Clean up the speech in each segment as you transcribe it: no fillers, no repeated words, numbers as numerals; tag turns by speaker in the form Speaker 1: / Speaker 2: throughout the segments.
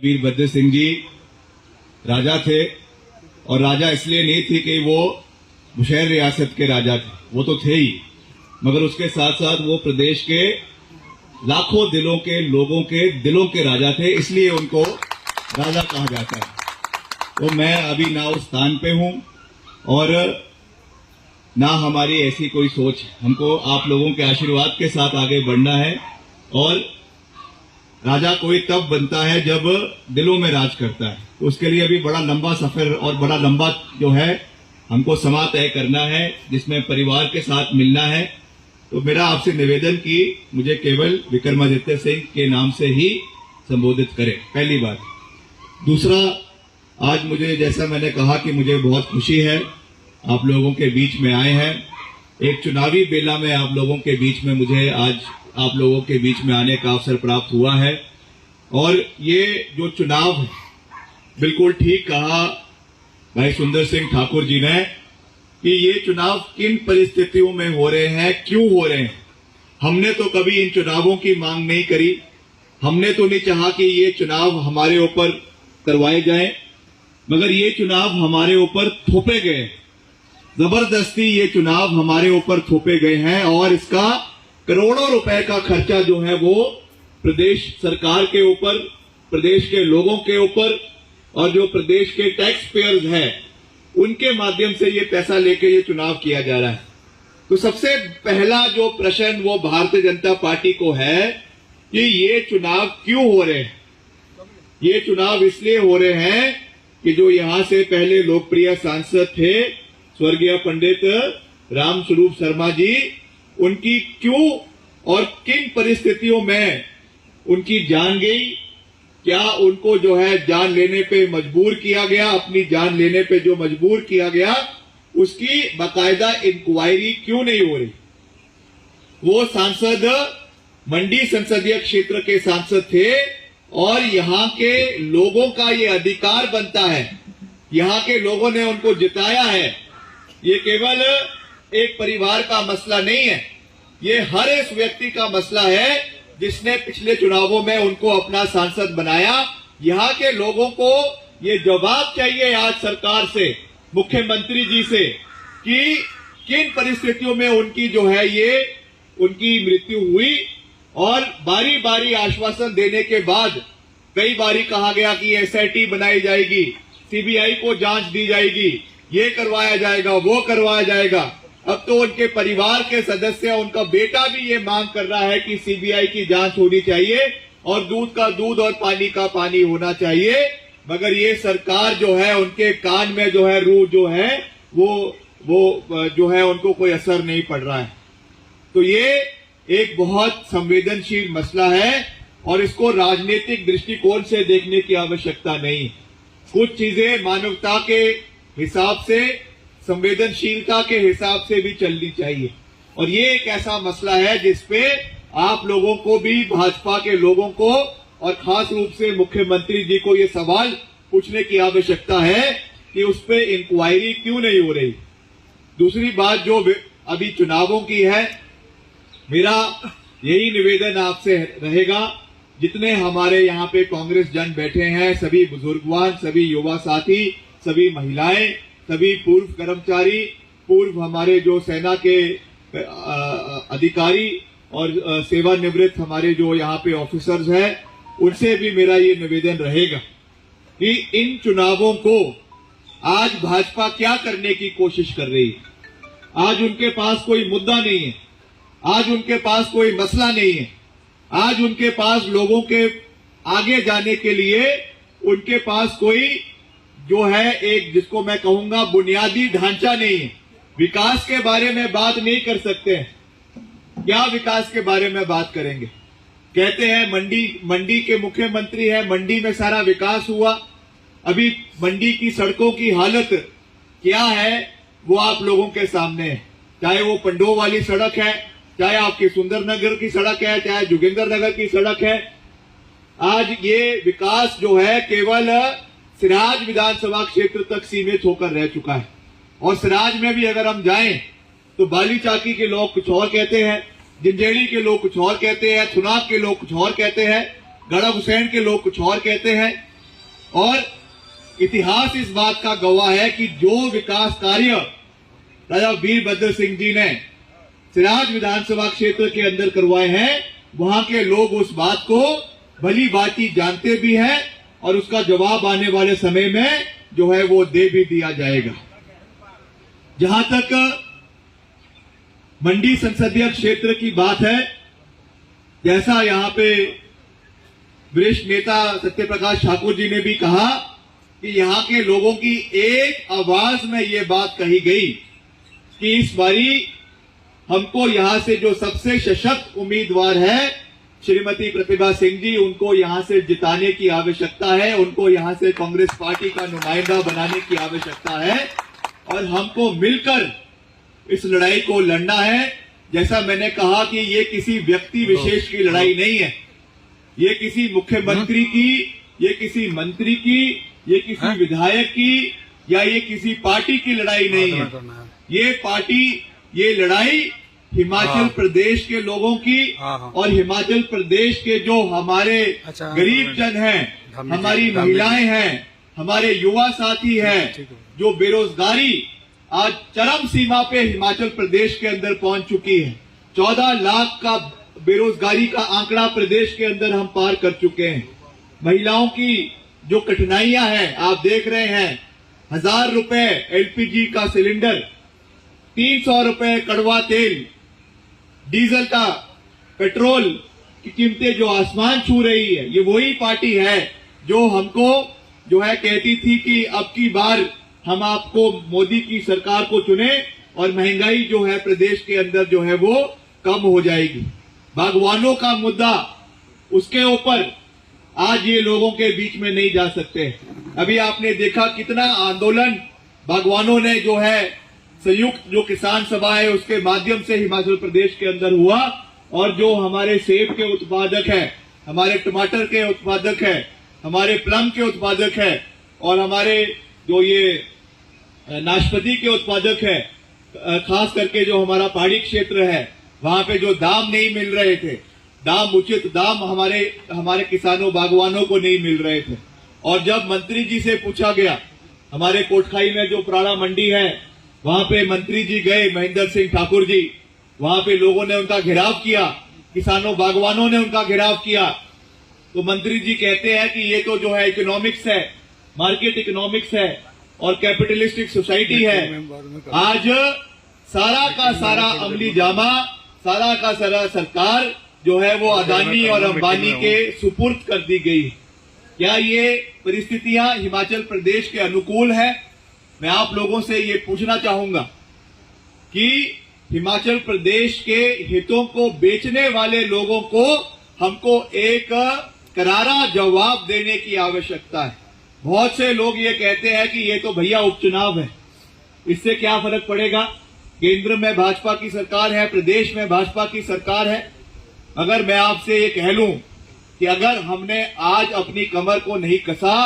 Speaker 1: वीरभद्र सिंह जी राजा थे, और राजा इसलिए नहीं थे कि वो बुशहर रियासत के राजा थे, वो तो थे ही, मगर उसके साथ साथ वो प्रदेश के लाखों दिलों के लोगों के दिलों के राजा थे, इसलिए उनको राजा कहा जाता है। तो मैं अभी ना उस स्थान पे हूं और ना हमारी ऐसी कोई सोच है। हमको आप लोगों के आशीर्वाद के साथ आगे बढ़ना है, और राजा कोई तब बनता है जब दिलों में राज करता है। तो उसके लिए अभी बड़ा लंबा सफर और बड़ा लंबा जो है हमको समा तय करना है, जिसमें परिवार के साथ मिलना है। तो मेरा आपसे निवेदन कि मुझे केवल विक्रमादित्य सिंह के नाम से ही संबोधित करें, पहली बात। दूसरा, आज मुझे, जैसा मैंने कहा कि मुझे बहुत खुशी है आप लोगों के बीच में आए हैं। एक चुनावी बेला में आप लोगों के बीच में मुझे आज आप लोगों के बीच में आने का अवसर प्राप्त हुआ है। और ये जो चुनाव है, बिल्कुल ठीक कहा भाई सुंदर सिंह ठाकुर जी ने कि ये चुनाव किन परिस्थितियों में हो रहे हैं, क्यों हो रहे हैं। हमने तो कभी इन चुनावों की मांग नहीं करी, हमने तो नहीं चाहा कि ये चुनाव हमारे ऊपर करवाए जाएं, मगर ये चुनाव हमारे ऊपर थोपे गए, जबरदस्ती ये चुनाव हमारे ऊपर थोपे गए हैं। और इसका करोड़ों रुपए का खर्चा जो है वो प्रदेश सरकार के ऊपर, प्रदेश के लोगों के ऊपर, और जो प्रदेश के टैक्स पेयर्स हैं उनके माध्यम से ये पैसा लेके ये चुनाव किया जा रहा है। तो सबसे पहला जो प्रश्न वो भारतीय जनता पार्टी को है कि ये चुनाव क्यों हो रहे हैं। ये चुनाव इसलिए हो रहे हैं कि जो यहां से पहले लोकप्रिय सांसद थे स्वर्गीय पंडित रामस्वरूप शर्मा जी, उनकी क्यों और किन परिस्थितियों में उनकी जान गई, क्या उनको जो है जान लेने पे मजबूर किया गया, अपनी जान लेने पे जो मजबूर किया गया, उसकी बाकायदा इंक्वायरी क्यों नहीं हो रही। वो सांसद मंडी संसदीय क्षेत्र के सांसद थे, और यहां के लोगों का ये अधिकार बनता है, यहां के लोगों ने उनको जिताया है। ये केवल एक परिवार का मसला नहीं है, ये हर इस व्यक्ति का मसला है जिसने पिछले चुनावों में उनको अपना सांसद बनाया। यहां के लोगों को ये जवाब चाहिए आज सरकार से, मुख्यमंत्री जी से, कि किन परिस्थितियों में उनकी जो है ये उनकी मृत्यु हुई। और बारी बारी आश्वासन देने के बाद कई बारी कहा गया कि एसआईटी बनाई जाएगी, सीबीआई को जांच दी जाएगी, ये करवाया जाएगा, वो करवाया जाएगा। अब तो उनके परिवार के सदस्य, उनका बेटा भी ये मांग कर रहा है कि सीबीआई की जांच होनी चाहिए और दूध का दूध और पानी का पानी होना चाहिए। मगर ये सरकार जो है, उनके कान में जो है रूह जो है वो जो है उनको कोई असर नहीं पड़ रहा है। तो ये एक बहुत संवेदनशील मसला है और इसको राजनीतिक दृष्टिकोण से देखने की आवश्यकता नहीं। कुछ चीजें मानवता के हिसाब से, संवेदनशीलता के हिसाब से भी चलनी चाहिए। और ये एक ऐसा मसला है जिसपे आप लोगों को भी, भाजपा के लोगों को और खास रूप से मुख्यमंत्री जी को ये सवाल पूछने की आवश्यकता है कि उस पे इंक्वायरी क्यों नहीं हो रही। दूसरी बात जो अभी चुनावों की है, मेरा यही निवेदन आपसे रहेगा, जितने हमारे यहाँ पे कांग्रेस जन बैठे हैं, सभी बुजुर्गवान, सभी युवा साथी, सभी महिलाएं, सभी पूर्व कर्मचारी, पूर्व हमारे जो सेना के अधिकारी और सेवानिवृत्त हमारे जो यहाँ पे ऑफिसर्स हैं, उनसे भी मेरा ये निवेदन रहेगा कि इन चुनावों को आज भाजपा क्या करने की कोशिश कर रही है। आज उनके पास कोई मुद्दा नहीं है, आज उनके पास कोई मसला नहीं है, आज उनके पास लोगों के आगे जाने के लिए उनके पास कोई जो है एक, जिसको मैं कहूंगा, बुनियादी ढांचा नहीं है। विकास के बारे में बात नहीं कर सकते हैं। क्या विकास के बारे में बात करेंगे? कहते हैं मंडी के मुख्यमंत्री है, मंडी में सारा विकास हुआ। अभी मंडी की सड़कों की हालत क्या है वो आप लोगों के सामने है। चाहे वो पंडो वाली सड़क है, चाहे आपकी सुंदरनगर की सड़क है, चाहे जोगिंदर नगर की सड़क है। आज ये विकास जो है केवल सिराज विधानसभा क्षेत्र तक सीमित होकर रह चुका है। और सिराज में भी अगर हम जाएं तो बाली चाकी के लोग कुछ और कहते हैं, जिंजेड़ी के लोग कुछ और कहते हैं, थुनाग के लोग कुछ और कहते हैं, गढ़ा हुसैन के लोग कुछ और कहते हैं। और इतिहास इस बात का गवाह है कि जो विकास कार्य राजा वीरभद्र सिंह जी ने सिराज विधानसभा क्षेत्र के अंदर करवाए हैं, वहां के लोग उस बात को भली भांति जानते भी हैं और उसका जवाब आने वाले समय में जो है वो दे भी दिया जाएगा। जहां तक मंडी संसदीय क्षेत्र की बात है, जैसा यहां पे वरिष्ठ नेता सत्यप्रकाश ठाकुर जी ने भी कहा कि यहां के लोगों की एक आवाज में ये बात कही गई कि इस बारी हमको यहां से जो सबसे सशक्त उम्मीदवार है श्रीमती प्रतिभा सिंह जी, उनको यहां से जिताने की आवश्यकता है, उनको यहां से कांग्रेस पार्टी का नुमाइंदा बनाने की आवश्यकता है और हमको मिलकर इस लड़ाई को लड़ना है। जैसा मैंने कहा कि ये किसी व्यक्ति विशेष की लड़ाई नहीं है, ये किसी मुख्यमंत्री की, ये किसी मंत्री की, ये किसी विधायक की या ये किसी पार्टी की लड़ाई नहीं है। ये पार्टी, ये लड़ाई हिमाचल प्रदेश के लोगों की और हिमाचल प्रदेश के जो हमारे गरीब जन हैं, हमारी महिलाएं हैं, हमारे युवा साथी हैं, जो बेरोजगारी आज चरम सीमा पे हिमाचल प्रदेश के अंदर पहुंच चुकी है। 14 लाख का बेरोजगारी का आंकड़ा प्रदेश के अंदर हम पार कर चुके हैं। महिलाओं की जो कठिनाइयां हैं आप देख रहे हैं, 1000 रुपए एलपीजी का सिलेंडर, 300 रुपए कड़वा तेल, डीजल का, पेट्रोल की कीमतें जो आसमान छू रही है। ये वही पार्टी है जो हमको जो है कहती थी कि अब की बार हम आपको मोदी की सरकार को चुने और महंगाई जो है प्रदेश के अंदर जो है वो कम हो जाएगी। बागवानों का मुद्दा, उसके ऊपर आज ये लोगों के बीच में नहीं जा सकते। अभी आपने देखा कितना आंदोलन बागवानों ने जो है संयुक्त जो किसान सभा है उसके माध्यम से हिमाचल प्रदेश के अंदर हुआ, और जो हमारे सेब के उत्पादक है, हमारे टमाटर के उत्पादक है, हमारे प्लम के उत्पादक है और हमारे जो ये नाशपाती के उत्पादक है, खास करके जो हमारा पहाड़ी क्षेत्र है वहां पे जो दाम नहीं मिल रहे थे, दाम, उचित दाम हमारे किसानों बागवानों को नहीं मिल रहे थे। और जब मंत्री जी से पूछा गया, हमारे कोटखाई में जो प्राड़ा मंडी है वहां पे मंत्री जी गए, महेंद्र सिंह ठाकुर जी, वहां पे लोगों ने उनका घेराव किया, किसानों बागवानों ने उनका घेराव किया, तो मंत्री जी कहते हैं कि ये तो जो है इकोनॉमिक्स है, मार्केट इकोनॉमिक्स है और कैपिटलिस्टिक सोसाइटी है। आज सारा का सारा अमली जामा, सारा का सारा सरकार जो है वो अदानी और अंबानी के सुपुर्द कर दी गई। क्या ये परिस्थितियां हिमाचल प्रदेश के अनुकूल है? मैं आप लोगों से ये पूछना चाहूंगा कि हिमाचल प्रदेश के हितों को बेचने वाले लोगों को हमको एक करारा जवाब देने की आवश्यकता है। बहुत से लोग ये कहते हैं कि ये तो भैया उपचुनाव है, इससे क्या फर्क पड़ेगा? केंद्र में भाजपा की सरकार है, प्रदेश में भाजपा की सरकार है। अगर मैं आपसे ये कह लूं कि अगर हमने आज अपनी कमर को नहीं कसा,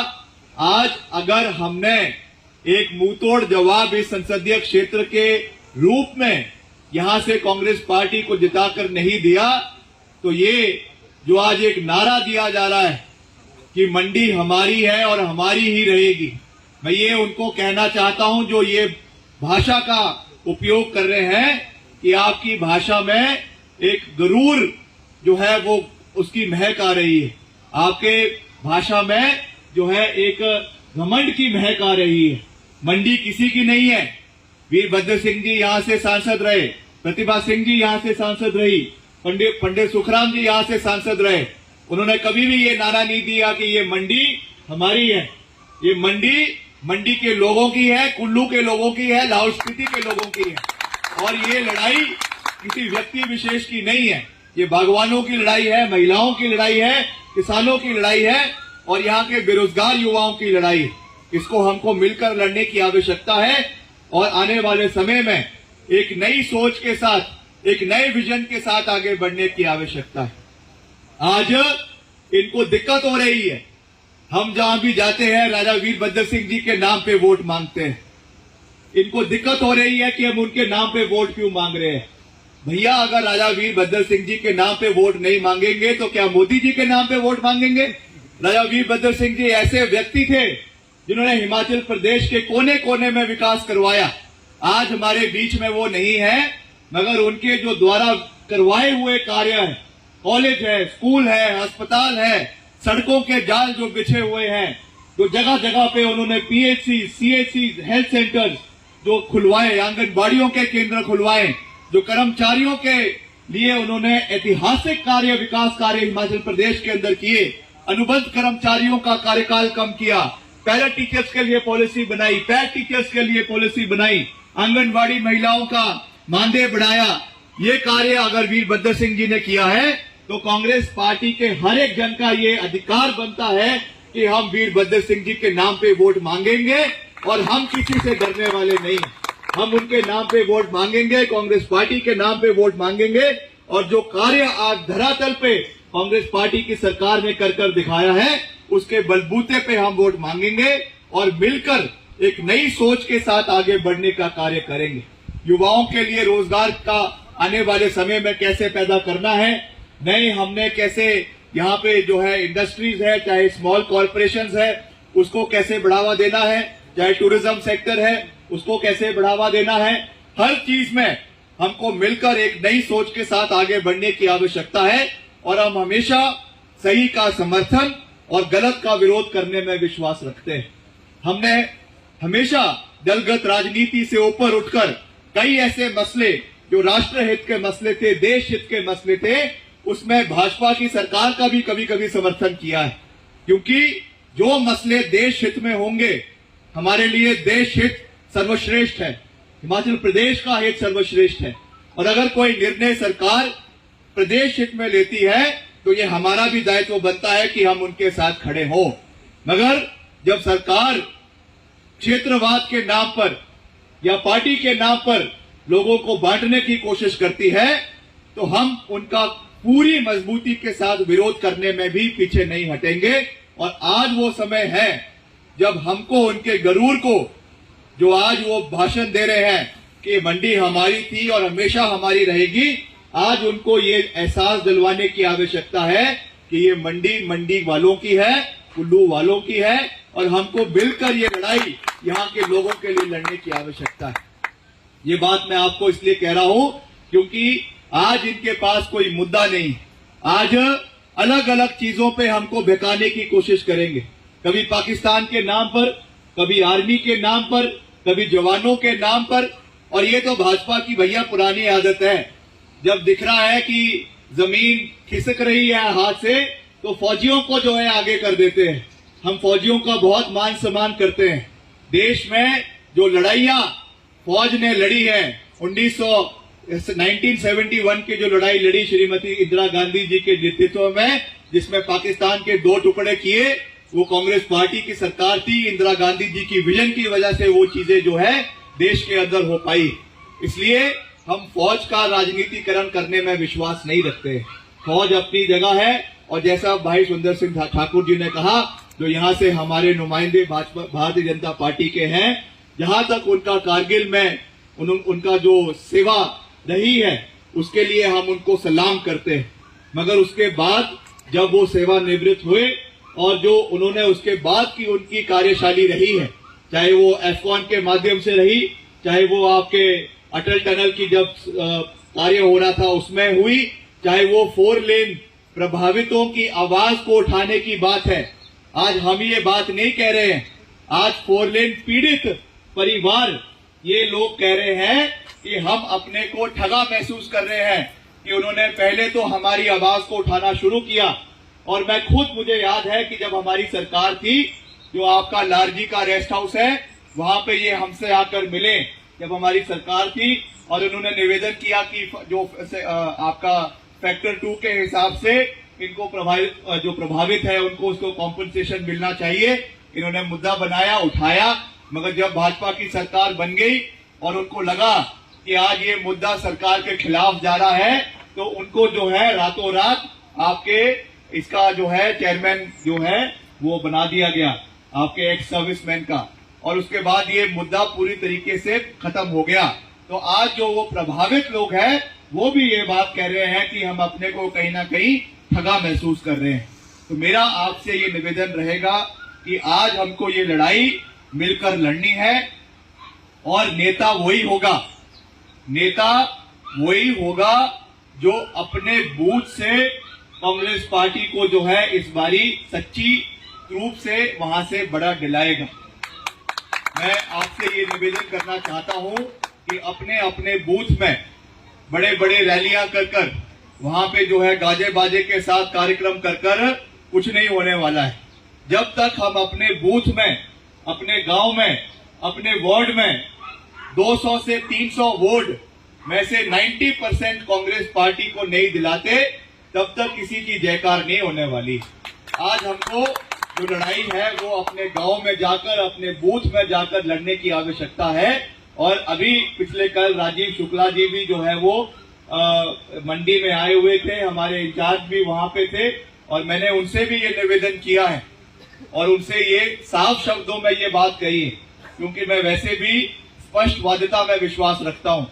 Speaker 1: आज अगर हमने एक मुंहतोड़ जवाब इस संसदीय क्षेत्र के रूप में यहां से कांग्रेस पार्टी को जिताकर नहीं दिया, तो ये जो आज एक नारा दिया जा रहा है कि मंडी हमारी है और हमारी ही रहेगी, मैं ये उनको कहना चाहता हूं जो ये भाषा का उपयोग कर रहे हैं कि आपकी भाषा में एक गरूर जो है वो उसकी महक आ रही है, आपके भाषा में जो है एक घमंड की महक आ रही है। मंडी किसी की नहीं है। वीरभद्र सिंह जी यहां से सांसद रहे, प्रतिभा सिंह जी यहां से सांसद रही, पंडित सुखराम जी यहां से सांसद रहे। उन्होंने कभी भी ये नारा नहीं दिया कि ये मंडी हमारी है। ये मंडी के लोगों की है, कुल्लू के लोगों की है, लाहौल स्पीति के लोगों की है। और ये लड़ाई किसी व्यक्ति विशेष की नहीं है, ये बागवानों की लड़ाई है, महिलाओं की लड़ाई है, किसानों की लड़ाई है और यहाँ के बेरोजगार युवाओं की लड़ाई है। इसको हमको मिलकर लड़ने की आवश्यकता है और आने वाले समय में एक नई सोच के साथ, एक नए विजन के साथ आगे बढ़ने की आवश्यकता है। आज इनको दिक्कत हो रही है, हम जहां भी जाते हैं राजा वीरभद्र सिंह जी के नाम पे वोट मांगते हैं। इनको दिक्कत हो रही है कि हम उनके नाम पे वोट क्यों मांग रहे हैं। भैया, अगर राजा वीरभद्र सिंह जी के नाम पे वोट नहीं मांगेंगे तो क्या मोदी जी के नाम पे वोट मांगेंगे? राजा वीरभद्र सिंह जी ऐसे व्यक्ति थे जिन्होंने हिमाचल प्रदेश के कोने कोने में विकास करवाया। आज हमारे बीच में वो नहीं है, मगर उनके जो द्वारा करवाए हुए कार्य है, कॉलेज है, स्कूल है, अस्पताल है, सड़कों के जाल जो बिछे हुए हैं, जो जगह जगह पे उन्होंने पीएचसी, सीएचसी, हेल्थ सेंटर्स जो खुलवाए, आंगनबाड़ियों के केंद्र खुलवाए, जो कर्मचारियों के लिए उन्होंने ऐतिहासिक कार्य, विकास कार्य हिमाचल प्रदेश के अंदर किए, अनुबंध कर्मचारियों का कार्यकाल कम किया, पैरा टीचर्स के लिए पॉलिसी बनाई, पैड टीचर्स के लिए पॉलिसी बनाई, आंगनबाड़ी महिलाओं का मानदेय बढ़ाया। ये कार्य अगर वीरभद्र सिंह जी ने किया है तो कांग्रेस पार्टी के हर एक जन का ये अधिकार बनता है कि हम वीरभद्र सिंह जी के नाम पे वोट मांगेंगे और हम किसी से डरने वाले नहीं। हम उनके नाम पे वोट मांगेंगे, कांग्रेस पार्टी के नाम पे वोट मांगेंगे और जो कार्य आज धरातल पे कांग्रेस पार्टी की सरकार ने कर दिखाया है उसके बलबूते पे हम वोट मांगेंगे और मिलकर एक नई सोच के साथ आगे बढ़ने का कार्य करेंगे। युवाओं के लिए रोजगार का आने वाले समय में कैसे पैदा करना है, नए हमने कैसे यहाँ पे जो है इंडस्ट्रीज है, चाहे स्मॉल कॉर्पोरेशंस है, उसको कैसे बढ़ावा देना है, चाहे टूरिज्म सेक्टर है उसको कैसे बढ़ावा देना है, हर चीज में हमको मिलकर एक नई सोच के साथ आगे बढ़ने की आवश्यकता है। और हम हमेशा सही का समर्थन और गलत का विरोध करने में विश्वास रखते हैं। हमने हमेशा दलगत राजनीति से ऊपर उठकर कई ऐसे मसले जो राष्ट्र हित के मसले थे, देश हित के मसले थे, उसमें भाजपा की सरकार का भी कभी कभी समर्थन किया है, क्योंकि जो मसले देश हित में होंगे, हमारे लिए देश हित सर्वश्रेष्ठ है, हिमाचल प्रदेश का हित सर्वश्रेष्ठ है। और अगर कोई निर्णय सरकार प्रदेश हित में लेती है तो ये हमारा भी दायित्व बनता है कि हम उनके साथ खड़े हों। मगर जब सरकार क्षेत्रवाद के नाम पर या पार्टी के नाम पर लोगों को बांटने की कोशिश करती है तो हम उनका पूरी मजबूती के साथ विरोध करने में भी पीछे नहीं हटेंगे। और आज वो समय है जब हमको उनके गरूर को, जो आज वो भाषण दे रहे हैं कि मंडी हमारी थी और हमेशा हमारी रहेगी, आज उनको ये एहसास दिलवाने की आवश्यकता है कि ये मंडी वालों की है, कुल्लू वालों की है और हमको मिलकर ये लड़ाई यहाँ के लोगों के लिए लड़ने की आवश्यकता है। ये बात मैं आपको इसलिए कह रहा हूं क्योंकि आज इनके पास कोई मुद्दा नहीं। आज अलग अलग चीजों पे हमको बहकाने की कोशिश करेंगे, कभी पाकिस्तान के नाम पर, कभी आर्मी के नाम पर, कभी जवानों के नाम पर। और ये तो भाजपा की भैया पुरानी आदत है, जब दिख रहा है कि जमीन खिसक रही है हाथ से तो फौजियों को जो है आगे कर देते हैं। हम फौजियों का बहुत मान सम्मान करते हैं। देश में जो लड़ाइयां फौज ने लड़ी है, 1971 की जो लड़ाई लड़ी श्रीमती इंदिरा गांधी जी के नेतृत्व में, जिसमें पाकिस्तान के 2 टुकड़े किए, वो कांग्रेस पार्टी की सरकार थी। इंदिरा गांधी जी की विजन की वजह से वो चीजें जो है देश के अंदर हो पाई। इसलिए हम फौज का राजनीतिकरण करने में विश्वास नहीं रखते। फौज अपनी जगह है और जैसा भाई सुंदर सिंह ठाकुर जी ने कहा, जो यहाँ से हमारे नुमाइंदे भारतीय जनता पार्टी के हैं, जहां तक उनका कारगिल में उनका जो सेवा रही है उसके लिए हम उनको सलाम करते हैं। मगर उसके बाद जब वो सेवानिवृत्त हुए और जो उन्होंने उसके बाद की उनकी कार्यशैली रही है, चाहे वो एफकॉन के माध्यम से रही, चाहे वो आपके अटल टनल की जब कार्य हो रहा था उसमें हुई, चाहे वो 4 लेन प्रभावितों की आवाज को उठाने की बात है। आज हम ये बात नहीं कह रहे हैं, आज 4 लेन पीड़ित परिवार ये लोग कह रहे हैं कि हम अपने को ठगा महसूस कर रहे हैं कि उन्होंने पहले तो हमारी आवाज को उठाना शुरू किया। और मैं खुद, मुझे याद है कि जब हमारी सरकार थी, जो आपका लारजी का रेस्ट हाउस है, वहां पे ये हमसे आकर मिले जब हमारी सरकार थी और उन्होंने निवेदन किया कि जो आपका फैक्टर 2 के हिसाब से इनको प्रभावित है उनको उसको कॉम्पनसेशन मिलना चाहिए। इन्होंने मुद्दा बनाया, उठाया, मगर जब भाजपा की सरकार बन गई और उनको लगा कि आज ये मुद्दा सरकार के खिलाफ जा रहा है, तो उनको जो है रातों रात आपके इसका जो है चेयरमैन जो है वो बना दिया गया, आपके एक्स सर्विसमैन का। और उसके बाद ये मुद्दा पूरी तरीके से खत्म हो गया। तो आज जो वो प्रभावित लोग हैं वो भी ये बात कह रहे हैं कि हम अपने को कहीं ना कहीं ठगा महसूस कर रहे हैं। तो मेरा आपसे ये निवेदन रहेगा कि आज हमको ये लड़ाई मिलकर लड़नी है और नेता वही होगा जो अपने बूथ से कांग्रेस पार्टी को जो है इस बारी सच्ची रूप से वहां से बड़ा दिलाएगा। मैं आपसे ये निवेदन करना चाहता हूं कि अपने अपने बूथ में बड़े बड़े रैलियां कर वहां पे जो है गाजे बाजे के साथ कार्यक्रम कर कुछ नहीं होने वाला है। जब तक हम अपने बूथ में, अपने गांव में, अपने वार्ड में 200 से 300 वोट में से 90% कांग्रेस पार्टी को नहीं दिलाते, तब तक किसी की जयकार नहीं होने वाली। आज हमको जो लड़ाई है वो अपने गांव में जाकर, अपने बूथ में जाकर लड़ने की आवश्यकता है। और अभी पिछले कल राजीव शुक्ला जी भी जो है वो मंडी में आए हुए थे, हमारे इंचार्ज भी वहां पे थे, और मैंने उनसे भी ये निवेदन किया है और उनसे ये साफ शब्दों में ये बात कही है, क्योंकि मैं वैसे भी स्पष्टवादिता में विश्वास रखता हूं,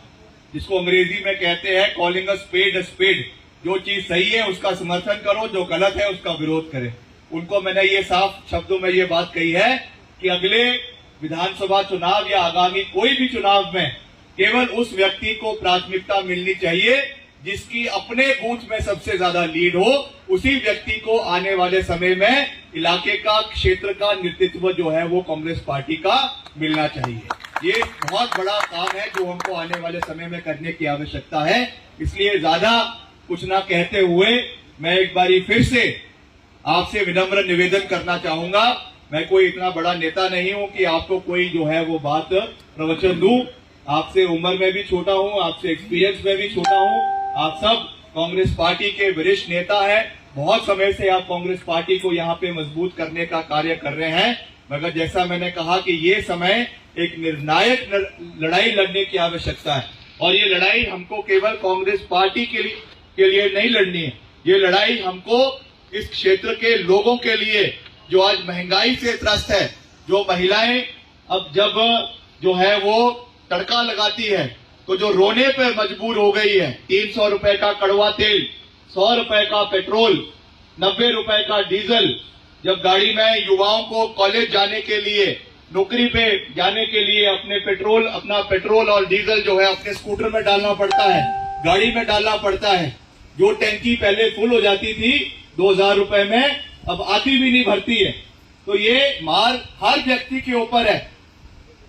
Speaker 1: जिसको अंग्रेजी में कहते हैं कॉलिंग अ स्पेड। जो चीज सही है उसका समर्थन करो, जो गलत है उसका विरोध करें। उनको मैंने ये साफ शब्दों में ये बात कही है कि अगले विधानसभा चुनाव या आगामी कोई भी चुनाव में केवल उस व्यक्ति को प्राथमिकता मिलनी चाहिए जिसकी अपने बूथ में सबसे ज्यादा लीड हो। उसी व्यक्ति को आने वाले समय में इलाके का, क्षेत्र का नेतृत्व जो है वो कांग्रेस पार्टी का मिलना चाहिए। ये बहुत बड़ा काम है जो हमको आने वाले समय में करने की आवश्यकता है। इसलिए ज्यादा कुछ ना कहते हुए मैं एक बारी फिर से आपसे विनम्र निवेदन करना चाहूंगा। मैं कोई इतना बड़ा नेता नहीं हूं कि आपको कोई जो है वो बात प्रवचन दूं। आपसे उम्र में भी छोटा हूं, आपसे एक्सपीरियंस में भी छोटा हूं। आप सब कांग्रेस पार्टी के वरिष्ठ नेता हैं। बहुत समय से आप कांग्रेस पार्टी को यहाँ पे मजबूत करने का कार्य कर रहे हैं, मगर जैसा मैंने कहा कि ये समय एक निर्णायक लड़ाई लड़ने की आवश्यकता है। और ये लड़ाई हमको केवल कांग्रेस पार्टी के लिए नहीं लड़नी है। ये लड़ाई हमको इस क्षेत्र के लोगों के लिए, जो आज महंगाई से त्रस्त है, जो महिलाएं अब जब जो है वो तड़का लगाती है तो जो रोने पर मजबूर हो गई है। 300 रुपए का कड़वा तेल, 100 रुपए का पेट्रोल, 90 रुपए का डीजल, जब गाड़ी में युवाओं को कॉलेज जाने के लिए, नौकरी पे जाने के लिए अपना पेट्रोल और डीजल जो है अपने स्कूटर में डालना पड़ता है, गाड़ी में डालना पड़ता है। जो टैंकी पहले फुल हो जाती थी 2000 रुपए में, अब आती भी नहीं भरती है। तो ये मार हर व्यक्ति के ऊपर है,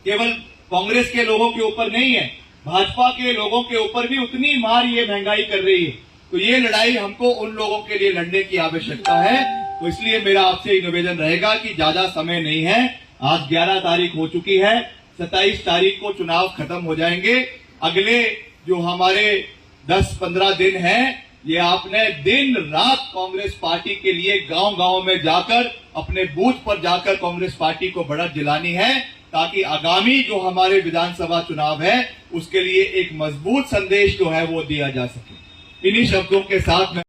Speaker 1: केवल कांग्रेस के लोगों के ऊपर नहीं है, भाजपा के लोगों के ऊपर भी उतनी मार ये महंगाई कर रही है। तो ये लड़ाई हमको उन लोगों के लिए लड़ने की आवश्यकता है। तो इसलिए मेरा आपसे निवेदन रहेगा कि ज्यादा समय नहीं है। आज 11 तारीख हो चुकी है, 27 तारीख को चुनाव खत्म हो जाएंगे। अगले जो हमारे 10-15 दिन हैं, ये आपने दिन रात कांग्रेस पार्टी के लिए गांव गांव में जाकर, अपने बूथ पर जाकर कांग्रेस पार्टी को बढ़त दिलानी है, ताकि आगामी जो हमारे विधानसभा चुनाव है उसके लिए एक मजबूत संदेश जो है वो दिया जा सके। इन्हीं शब्दों के साथ मैं